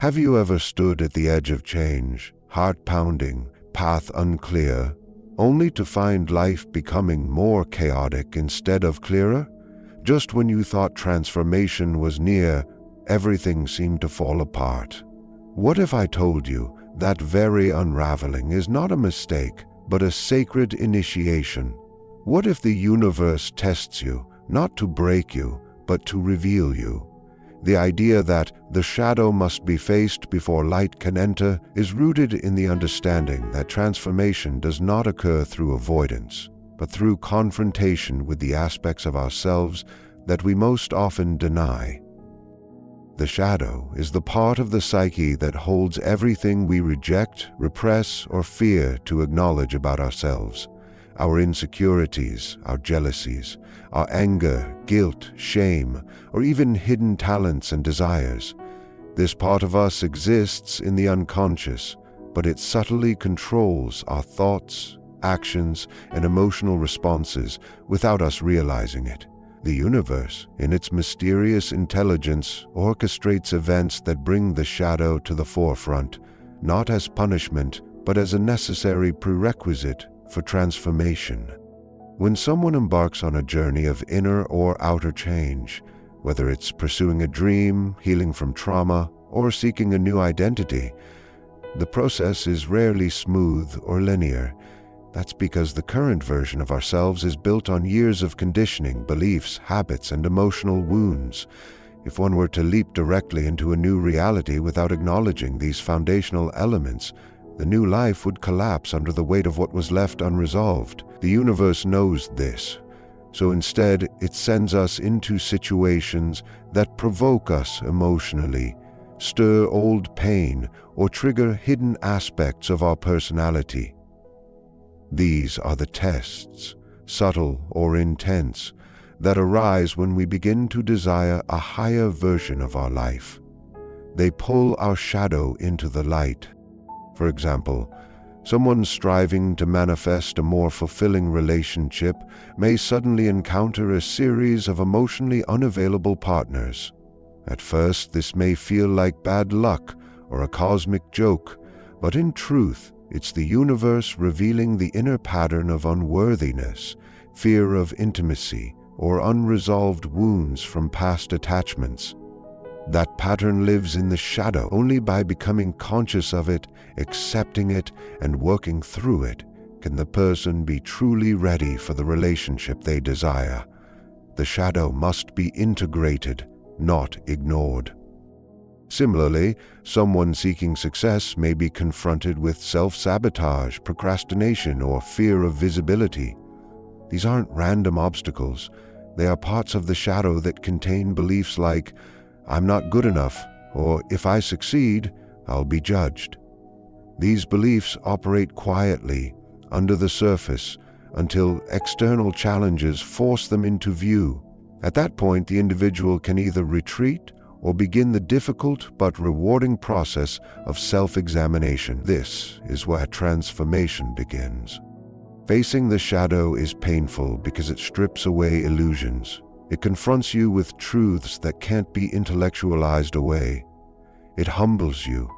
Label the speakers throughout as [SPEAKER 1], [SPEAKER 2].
[SPEAKER 1] Have you ever stood at the edge of change, heart pounding, path unclear, only to find life becoming more chaotic instead of clearer? Just when you thought transformation was near, everything seemed to fall apart. What if I told you that very unraveling is not a mistake, but a sacred initiation? What if the universe tests you, not to break you, but to reveal you? The idea that the shadow must be faced before light can enter is rooted in the understanding that transformation does not occur through avoidance, but through confrontation with the aspects of ourselves that we most often deny. The shadow is the part of the psyche that holds everything we reject, repress, or fear to acknowledge about ourselves. Our insecurities, our jealousies, our anger, guilt, shame, or even hidden talents and desires. This part of us exists in the unconscious, but it subtly controls our thoughts, actions, and emotional responses without us realizing it. The universe, in its mysterious intelligence, orchestrates events that bring the shadow to the forefront, not as punishment, but as a necessary prerequisite for transformation. When someone embarks on a journey of inner or outer change, whether it's pursuing a dream, healing from trauma, or seeking a new identity, the process is rarely smooth or linear. That's because the current version of ourselves is built on years of conditioning, beliefs, habits, and emotional wounds. If one were to leap directly into a new reality without acknowledging these foundational elements, the new life would collapse under the weight of what was left unresolved. The universe knows this, so instead it sends us into situations that provoke us emotionally, stir old pain, or trigger hidden aspects of our personality. These are the tests, subtle or intense, that arise when we begin to desire a higher version of our life. They pull our shadow into the light. For example, someone striving to manifest a more fulfilling relationship may suddenly encounter a series of emotionally unavailable partners. At first, this may feel like bad luck or a cosmic joke, but in truth, it's the universe revealing the inner pattern of unworthiness, fear of intimacy, or unresolved wounds from past attachments. That pattern lives in the shadow. Only by becoming conscious of it, accepting it, and working through it can the person be truly ready for the relationship they desire. The shadow must be integrated, not ignored. Similarly, someone seeking success may be confronted with self-sabotage, procrastination, or fear of visibility. These aren't random obstacles. They are parts of the shadow that contain beliefs like, "I'm not good enough," or "if I succeed, I'll be judged." These beliefs operate quietly, under the surface, until external challenges force them into view. At that point, the individual can either retreat or begin the difficult but rewarding process of self-examination. This is where transformation begins. Facing the shadow is painful because it strips away illusions. It confronts you with truths that can't be intellectualized away. It humbles you.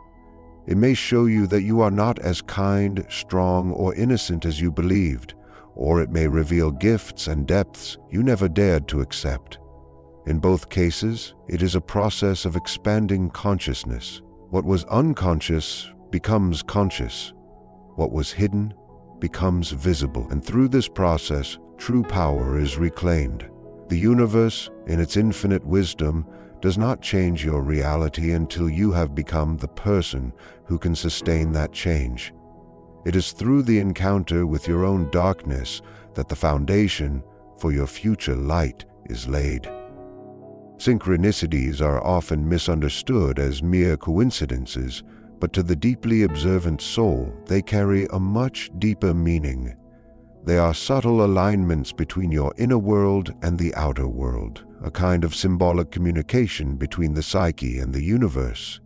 [SPEAKER 1] It may show you that you are not as kind, strong, or innocent as you believed, or it may reveal gifts and depths you never dared to accept. In both cases, it is a process of expanding consciousness. What was unconscious becomes conscious. What was hidden becomes visible, and through this process, true power is reclaimed. The universe, in its infinite wisdom, does not change your reality until you have become the person who can sustain that change. It is through the encounter with your own darkness that the foundation for your future light is laid. Synchronicities are often misunderstood as mere coincidences, but to the deeply observant soul, they carry a much deeper meaning. They are subtle alignments between your inner world and the outer world, a kind of symbolic communication between the psyche and the universe.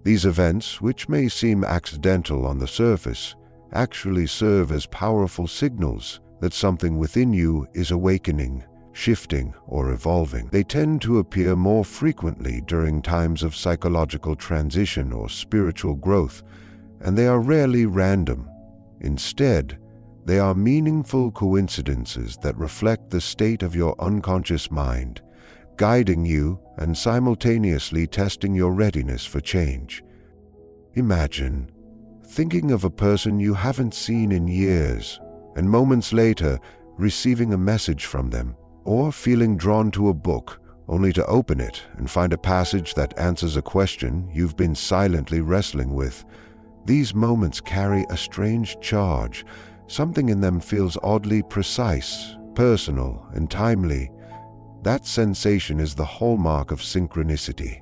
[SPEAKER 1] These events, which may seem accidental on the surface, actually serve as powerful signals that something within you is awakening, shifting, or evolving. They tend to appear more frequently during times of psychological transition or spiritual growth, and they are rarely random. Instead, they are meaningful coincidences that reflect the state of your unconscious mind, guiding you and simultaneously testing your readiness for change. Imagine thinking of a person you haven't seen in years, and moments later receiving a message from them, or feeling drawn to a book only to open it and find a passage that answers a question you've been silently wrestling with. These moments carry a strange charge. Something in them feels oddly precise, personal, and timely. That sensation is the hallmark of synchronicity.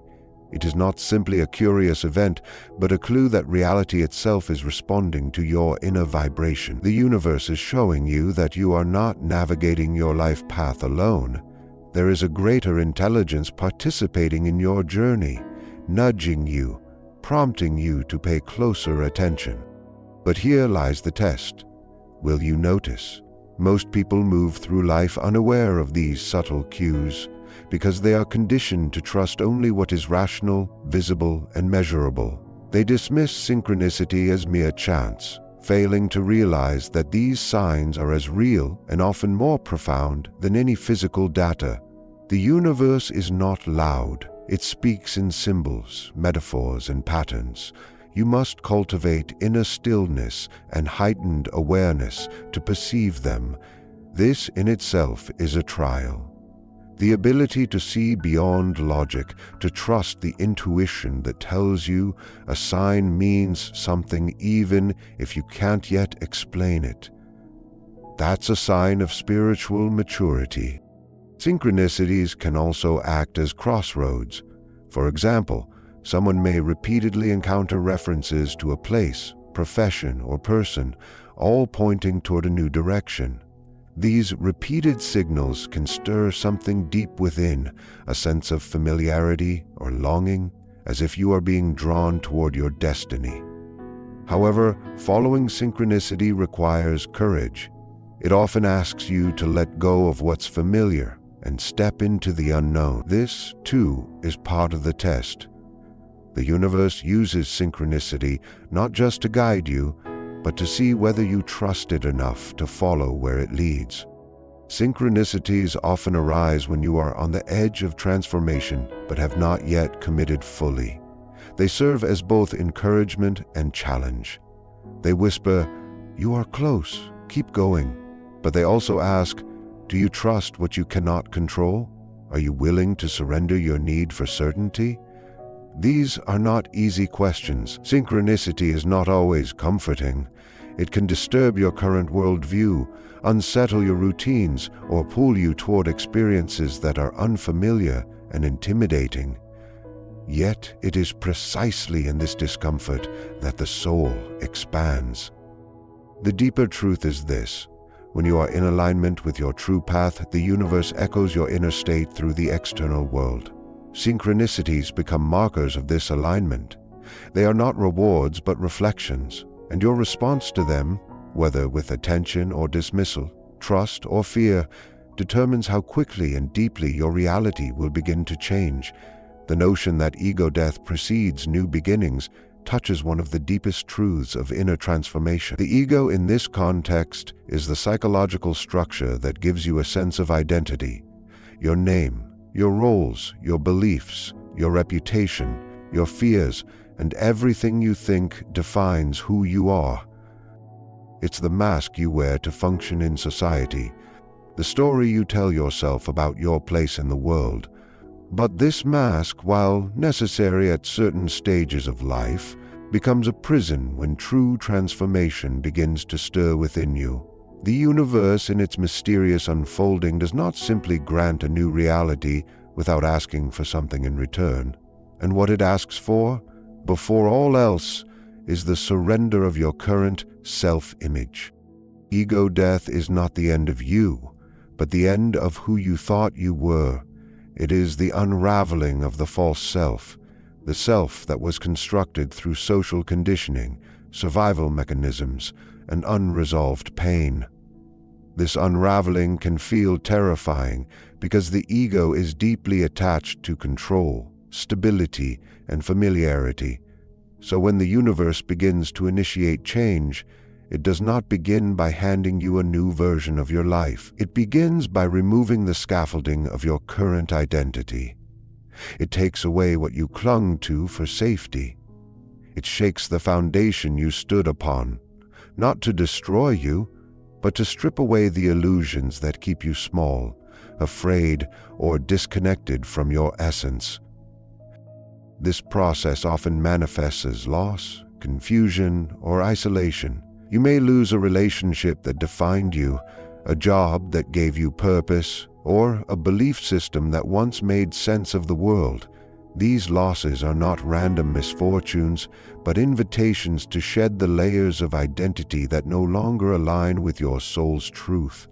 [SPEAKER 1] It is not simply a curious event, but a clue that reality itself is responding to your inner vibration. The universe is showing you that you are not navigating your life path alone. There is a greater intelligence participating in your journey, nudging you, prompting you to pay closer attention. But here lies the test. Will you notice? Most people move through life unaware of these subtle cues, because they are conditioned to trust only what is rational, visible, and measurable. They dismiss synchronicity as mere chance, failing to realize that these signs are as real and often more profound than any physical data. The universe is not loud. It speaks in symbols, metaphors, and patterns. You must cultivate inner stillness and heightened awareness to perceive them. This in itself is a trial. The ability to see beyond logic, to trust the intuition that tells you a sign means something even if you can't yet explain it. That's a sign of spiritual maturity. Synchronicities can also act as crossroads. For example, someone may repeatedly encounter references to a place, profession, or person, all pointing toward a new direction. These repeated signals can stir something deep within, a sense of familiarity or longing, as if you are being drawn toward your destiny. However, following synchronicity requires courage. It often asks you to let go of what's familiar and step into the unknown. This, too, is part of the test. The universe uses synchronicity not just to guide you, but to see whether you trust it enough to follow where it leads. Synchronicities often arise when you are on the edge of transformation but have not yet committed fully. They serve as both encouragement and challenge. They whisper, "You are close, keep going." But they also ask, "Do you trust what you cannot control? Are you willing to surrender your need for certainty?" These are not easy questions. Synchronicity is not always comforting. It can disturb your current worldview, unsettle your routines, or pull you toward experiences that are unfamiliar and intimidating. Yet it is precisely in this discomfort that the soul expands. The deeper truth is this: when you are in alignment with your true path, the universe echoes your inner state through the external world. Synchronicities become markers of this alignment. They are not rewards but reflections, and your response to them, whether with attention or dismissal, trust or fear, determines how quickly and deeply your reality will begin to change. The notion that ego death precedes new beginnings touches one of the deepest truths of inner transformation. The ego in this context is the psychological structure that gives you a sense of identity. Your name, your roles, your beliefs, your reputation, your fears, and everything you think defines who you are. It's the mask you wear to function in society, the story you tell yourself about your place in the world. But this mask, while necessary at certain stages of life, becomes a prison when true transformation begins to stir within you. The universe, in its mysterious unfolding, does not simply grant a new reality without asking for something in return. And what it asks for, before all else, is the surrender of your current self-image. Ego death is not the end of you, but the end of who you thought you were. It is the unraveling of the false self, the self that was constructed through social conditioning, survival mechanisms, and unresolved pain. This unraveling can feel terrifying because the ego is deeply attached to control, stability, and familiarity. So when the universe begins to initiate change, it does not begin by handing you a new version of your life. It begins by removing the scaffolding of your current identity. It takes away what you clung to for safety. It shakes the foundation you stood upon, not to destroy you, but to strip away the illusions that keep you small, afraid, or disconnected from your essence. This process often manifests as loss, confusion, or isolation. You may lose a relationship that defined you, a job that gave you purpose, or a belief system that once made sense of the world. These losses are not random misfortunes, but invitations to shed the layers of identity that no longer align with your soul's truth.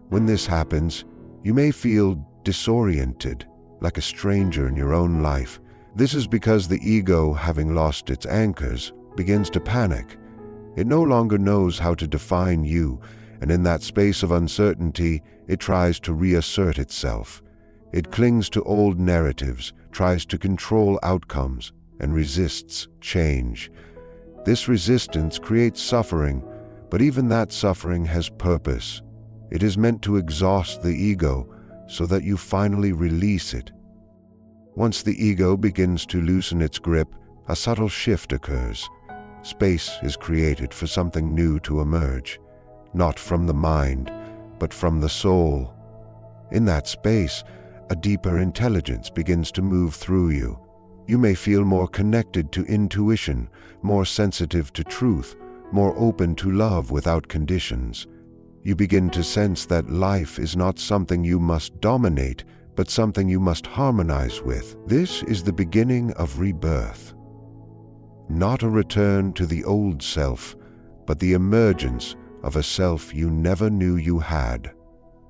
[SPEAKER 1] When this happens, you may feel disoriented, like a stranger in your own life. This is because the ego, having lost its anchors, begins to panic. It no longer knows how to define you, and in that space of uncertainty, it tries to reassert itself. It clings to old narratives, tries to control outcomes, and resists change. This resistance creates suffering, but even that suffering has purpose. It is meant to exhaust the ego so that you finally release it. Once the ego begins to loosen its grip, a subtle shift occurs. Space is created for something new to emerge, not from the mind, but from the soul. In that space, a deeper intelligence begins to move through you. You may feel more connected to intuition, more sensitive to truth, more open to love without conditions. You begin to sense that life is not something you must dominate, but something you must harmonize with. This is the beginning of rebirth. Not a return to the old self, but the emergence of a self you never knew you had.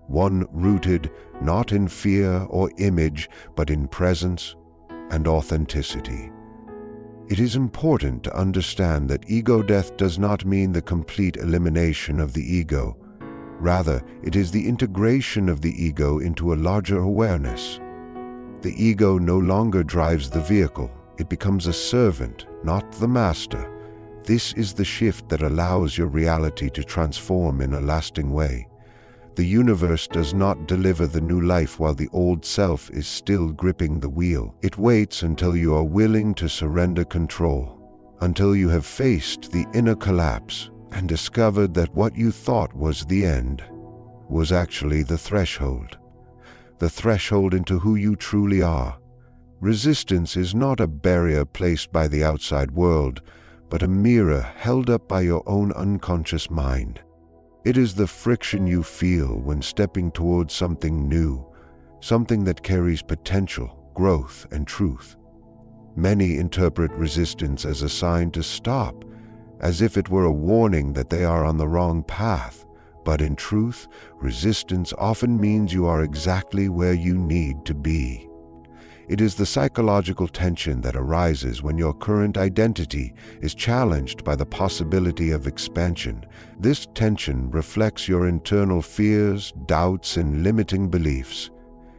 [SPEAKER 1] One rooted not in fear or image, but in presence and authenticity. It is important to understand that ego death does not mean the complete elimination of the ego. Rather, it is the integration of the ego into a larger awareness. The ego no longer drives the vehicle. It becomes a servant, not the master. This is the shift that allows your reality to transform in a lasting way. The universe does not deliver the new life while the old self is still gripping the wheel. It waits until you are willing to surrender control, until you have faced the inner collapse and discovered that what you thought was the end was actually the threshold into who you truly are. Resistance is not a barrier placed by the outside world, but a mirror held up by your own unconscious mind. It is the friction you feel when stepping towards something new, something that carries potential, growth, and truth. Many interpret resistance as a sign to stop, as if it were a warning that they are on the wrong path. But in truth, resistance often means you are exactly where you need to be. It is the psychological tension that arises when your current identity is challenged by the possibility of expansion. This tension reflects your internal fears, doubts, and limiting beliefs.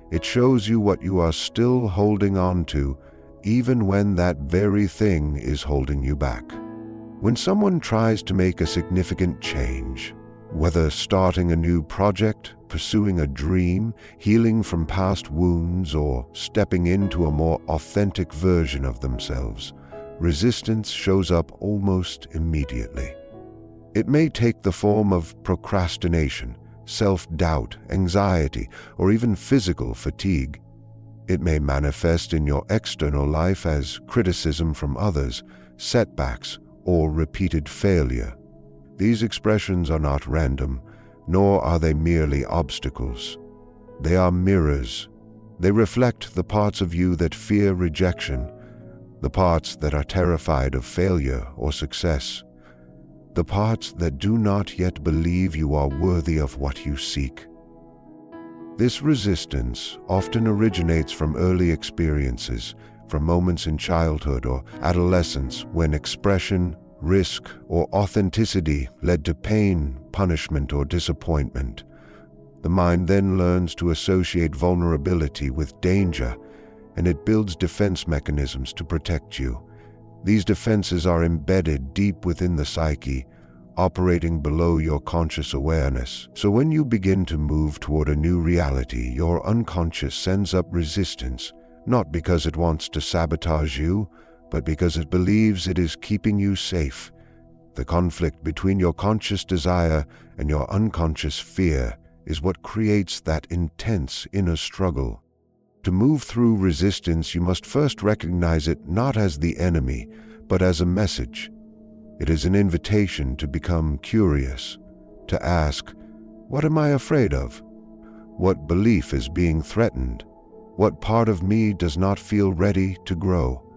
[SPEAKER 1] It shows you what you are still holding on to, even when that very thing is holding you back. When someone tries to make a significant change, whether starting a new project, pursuing a dream, healing from past wounds, or stepping into a more authentic version of themselves, resistance shows up almost immediately. It may take the form of procrastination, self-doubt, anxiety, or even physical fatigue. It may manifest in your external life as criticism from others, setbacks, or repeated failure. These expressions are not random, nor are they merely obstacles. They are mirrors. They reflect the parts of you that fear rejection, the parts that are terrified of failure or success, the parts that do not yet believe you are worthy of what you seek. This resistance often originates from early experiences, from moments in childhood or adolescence when expression, risk, or authenticity led to pain, punishment, or disappointment. The mind then learns to associate vulnerability with danger, and it builds defense mechanisms to protect you. These defenses are embedded deep within the psyche, operating below your conscious awareness. So when you begin to move toward a new reality, your unconscious sends up resistance, not because it wants to sabotage you, but because it believes it is keeping you safe. The conflict between your conscious desire and your unconscious fear is what creates that intense inner struggle. To move through resistance, you must first recognize it not as the enemy, but as a message. It is an invitation to become curious, to ask, what am I afraid of? What belief is being threatened? What part of me does not feel ready to grow?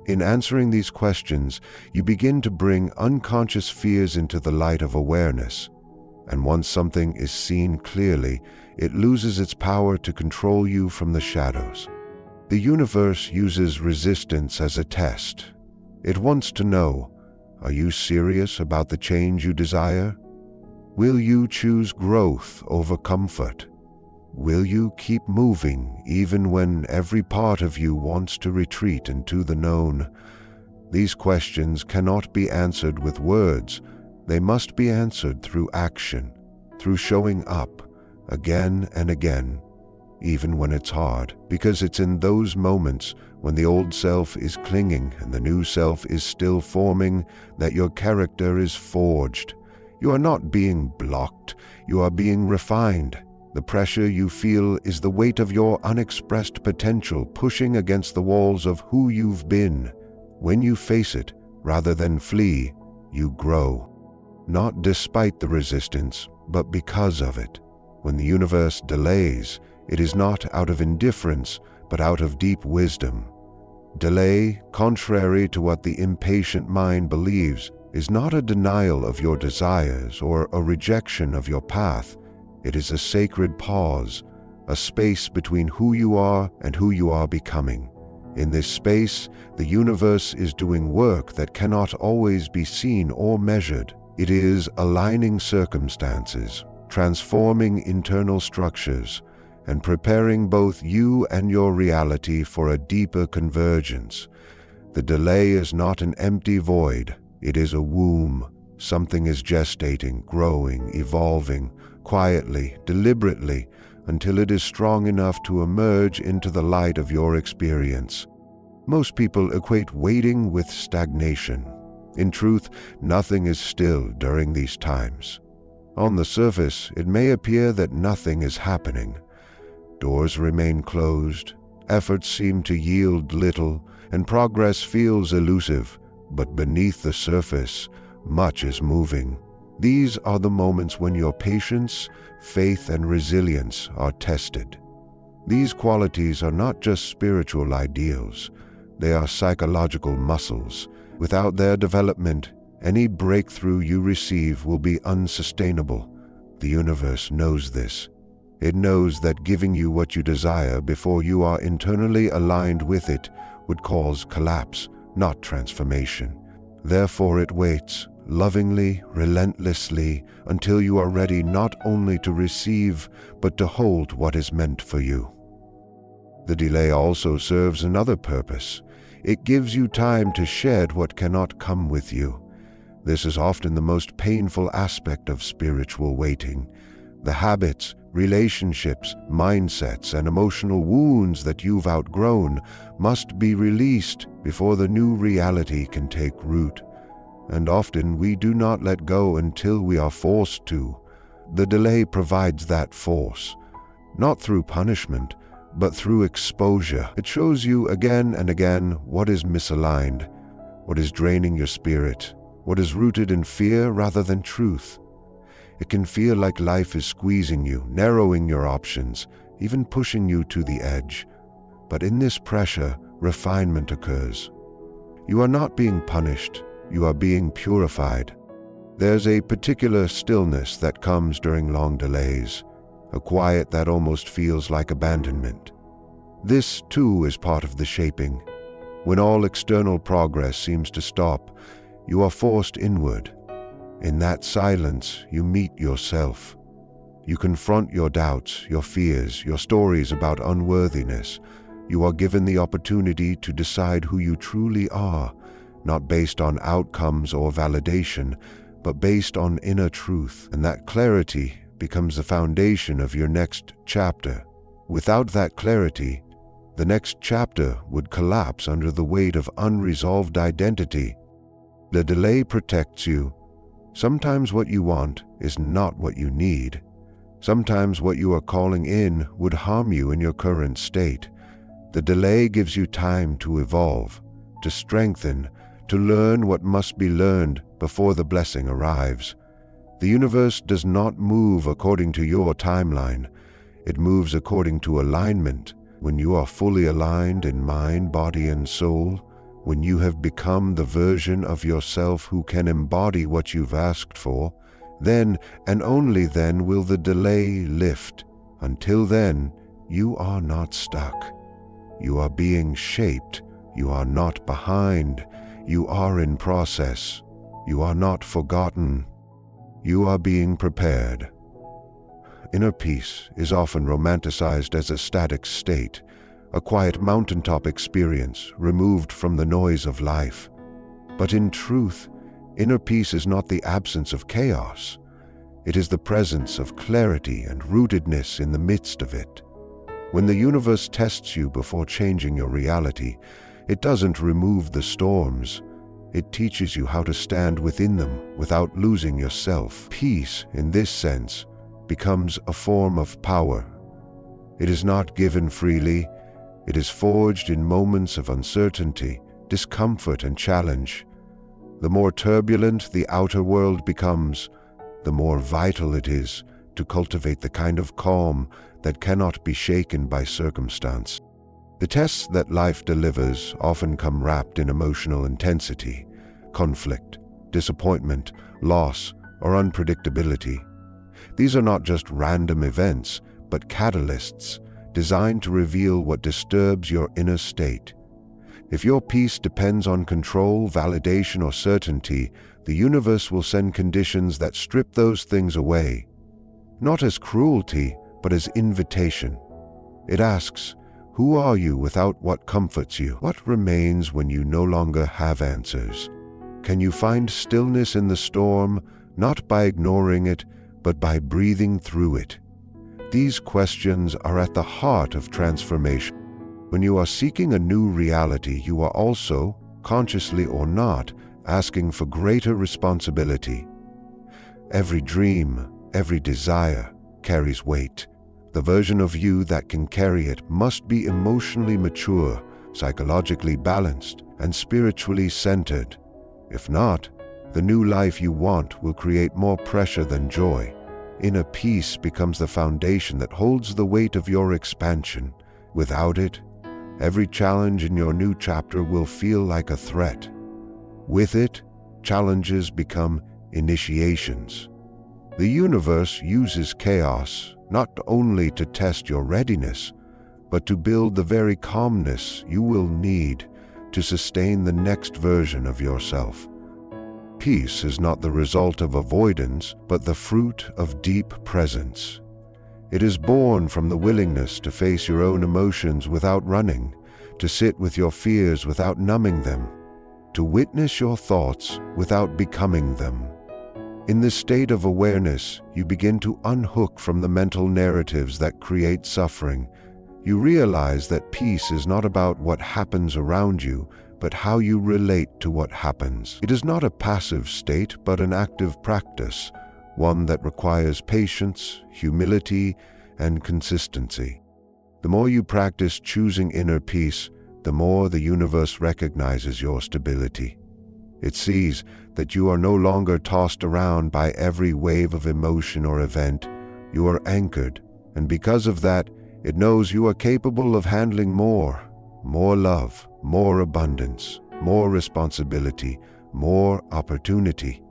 [SPEAKER 1] In answering these questions, you begin to bring unconscious fears into the light of awareness. And once something is seen clearly, it loses its power to control you from the shadows. The universe uses resistance as a test. It wants to know, are you serious about the change you desire? Will you choose growth over comfort? Will you keep moving even when every part of you wants to retreat into the known? These questions cannot be answered with words. They must be answered through action, through showing up again and again, even when it's hard, because it's in those moments when the old self is clinging and the new self is still forming that your character is forged. You are not being blocked, you are being refined. The pressure you feel is the weight of your unexpressed potential pushing against the walls of who you've been. When you face it, rather than flee, you grow. Not despite the resistance, but because of it. When the universe delays, it is not out of indifference, but out of deep wisdom. Delay, contrary to what the impatient mind believes, is not a denial of your desires or a rejection of your path. It is a sacred pause, a space between who you are and who you are becoming. In this space, the universe is doing work that cannot always be seen or measured. It is aligning circumstances, transforming internal structures, and preparing both you and your reality for a deeper convergence. The delay is not an empty void. It is a womb. Something is gestating, growing, evolving, quietly, deliberately, until it is strong enough to emerge into the light of your experience. Most people equate waiting with stagnation. In truth, nothing is still during these times. On the surface, it may appear that nothing is happening. Doors remain closed, efforts seem to yield little, and progress feels elusive, but beneath the surface, much is moving. These are the moments when your patience, faith, and resilience are tested. These qualities are not just spiritual ideals, they are psychological muscles. Without their development, any breakthrough you receive will be unsustainable. The universe knows this. It knows that giving you what you desire before you are internally aligned with it would cause collapse, not transformation. Therefore it waits, lovingly, relentlessly, until you are ready not only to receive, but to hold what is meant for you. The delay also serves another purpose. It gives you time to shed what cannot come with you. This is often the most painful aspect of spiritual waiting. The habits, relationships, mindsets, and emotional wounds that you've outgrown must be released before the new reality can take root. And often we do not let go until we are forced to. The delay provides that force, not through punishment, but through exposure. It shows you again and again what is misaligned, what is draining your spirit, what is rooted in fear rather than truth. It can feel like life is squeezing you, narrowing your options, even pushing you to the edge. But in this pressure, refinement occurs. You are not being punished, you are being purified. There's a particular stillness that comes during long delays, a quiet that almost feels like abandonment. This, too, is part of the shaping. When all external progress seems to stop, you are forced inward. In that silence, you meet yourself. You confront your doubts, your fears, your stories about unworthiness. You are given the opportunity to decide who you truly are, not based on outcomes or validation, but based on inner truth. And that clarity becomes the foundation of your next chapter. Without that clarity, the next chapter would collapse under the weight of unresolved identity. The delay protects you. Sometimes what you want is not what you need. Sometimes what you are calling in would harm you in your current state. The delay gives you time to evolve, to strengthen, to learn what must be learned before the blessing arrives. The universe does not move according to your timeline. It moves according to alignment. When you are fully aligned in mind, body, and soul, when you have become the version of yourself who can embody what you've asked for, then and only then will the delay lift. Until then, you are not stuck. You are being shaped. You are not behind. You are in process. You are not forgotten. You are being prepared. Inner peace is often romanticized as a static state, a quiet mountaintop experience removed from the noise of life. But in truth, inner peace is not the absence of chaos. It is the presence of clarity and rootedness in the midst of it. When the universe tests you before changing your reality, it doesn't remove the storms. It teaches you how to stand within them without losing yourself. Peace, in this sense, becomes a form of power. It is not given freely. It is forged in moments of uncertainty, discomfort, and challenge. The more turbulent the outer world becomes, the more vital it is to cultivate the kind of calm that cannot be shaken by circumstance. The tests that life delivers often come wrapped in emotional intensity, conflict, disappointment, loss, or unpredictability. These are not just random events, but catalysts designed to reveal what disturbs your inner state. If your peace depends on control, validation, or certainty, the universe will send conditions that strip those things away, not as cruelty, but as invitation. It asks, who are you without what comforts you? What remains when you no longer have answers? Can you find stillness in the storm, not by ignoring it, but by breathing through it? These questions are at the heart of transformation. When you are seeking a new reality, you are also, consciously or not, asking for greater responsibility. Every dream, every desire carries weight. The version of you that can carry it must be emotionally mature, psychologically balanced, and spiritually centered. If not, the new life you want will create more pressure than joy. Inner peace becomes the foundation that holds the weight of your expansion. Without it, every challenge in your new chapter will feel like a threat. With it, challenges become initiations. The universe uses chaos not only to test your readiness, but to build the very calmness you will need to sustain the next version of yourself. Peace is not the result of avoidance, but the fruit of deep presence. It is born from the willingness to face your own emotions without running, to sit with your fears without numbing them, to witness your thoughts without becoming them. In this state of awareness, you begin to unhook from the mental narratives that create suffering. You realize that peace is not about what happens around you, but how you relate to what happens. It is not a passive state, but an active practice, one that requires patience, humility, and consistency. The more you practice choosing inner peace, the more the universe recognizes your stability. It sees that you are no longer tossed around by every wave of emotion or event. You are anchored, and because of that, it knows you are capable of handling more love, more abundance, more responsibility, more opportunity.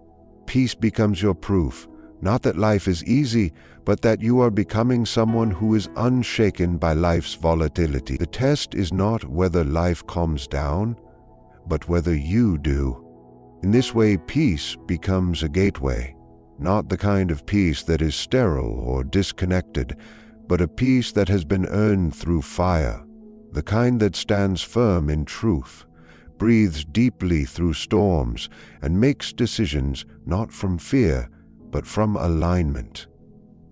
[SPEAKER 1] Peace becomes your proof, not that life is easy, but that you are becoming someone who is unshaken by life's volatility. The test is not whether life calms down, but whether you do. In this way, peace becomes a gateway, not the kind of peace that is sterile or disconnected, but a peace that has been earned through fire, the kind that stands firm in truth, breathes deeply through storms, and makes decisions not from fear, but from alignment.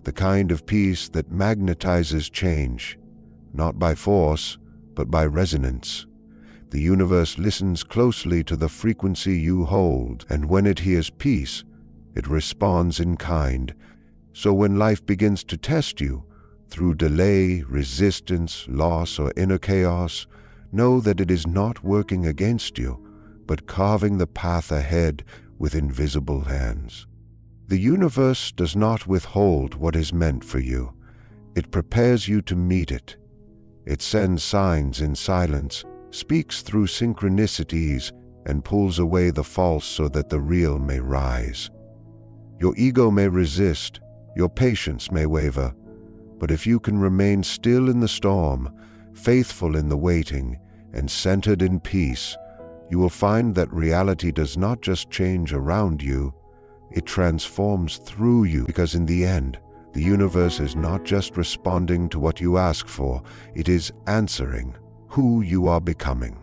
[SPEAKER 1] The kind of peace that magnetizes change, not by force, but by resonance. The universe listens closely to the frequency you hold, and when it hears peace, it responds in kind. So when life begins to test you, through delay, resistance, loss, or inner chaos, know that it is not working against you, but carving the path ahead with invisible hands. The universe does not withhold what is meant for you. It prepares you to meet it. It sends signs in silence, speaks through synchronicities, and pulls away the false so that the real may rise. Your ego may resist, your patience may waver, but if you can remain still in the storm, faithful in the waiting, and centered in peace, you will find that reality does not just change around you, it transforms through you, because in the end, the universe is not just responding to what you ask for, it is answering who you are becoming.